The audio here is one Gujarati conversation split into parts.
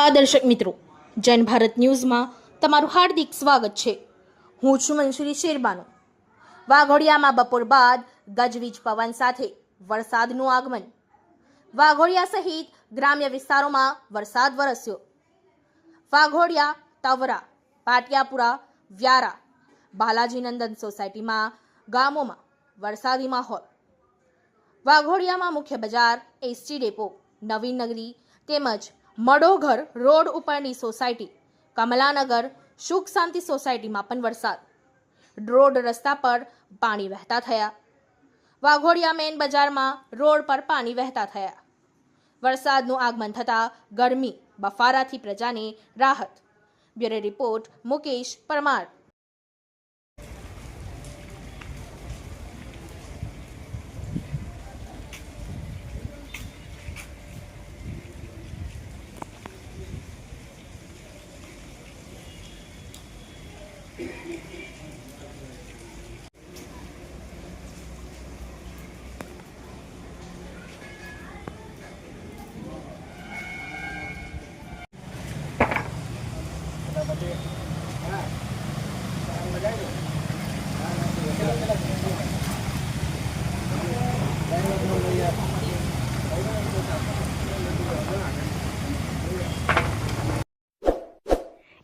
નમસ્કાર દર્શક મિત્રો, જન ભારત ન્યૂઝમાં તમારું હાર્દિક સ્વાગત છે। હું છું મંસૂરી શેરબાનો। વાઘોડિયામાં બપોર બાદ ગજવીજ પવન સાથે વરસાદનું આગમન। વાઘોડિયા સહિત ગ્રામ્ય વિસ્તારોમાં વરસાદ વરસ્યો। વાઘોડિયા, તવરા, પાટિયાપુરા, વ્યારા, બાલાજી નંદન સોસાયટીમાં ગામોમાં વરસાદી માહોલ। વાઘોડિયામાં મુખ્ય બજાર, એસટી ડેપો, નવીન નગરી તેમજ મડોઘર રોડ ઉપરની સોસાયટી કમલાનગર, સુખ શાંતિ સોસાયટીમાં પણ વરસાદ। રોડ રસ્તા પર પાણી વહેતા થયા। વાઘોડિયા મેઇન બજારમાં રોડ પર પાણી વહેતા થયા। વરસાદનું આગમન થતાં ગરમી બફારાથી પ્રજાને રાહત। Bureau report Mukesh Parmar.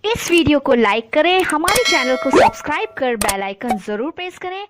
इस वीडियो को लाइक करें, हमारे चैनल को सब्सक्राइब कर बेल आइकन जरूर प्रेस करें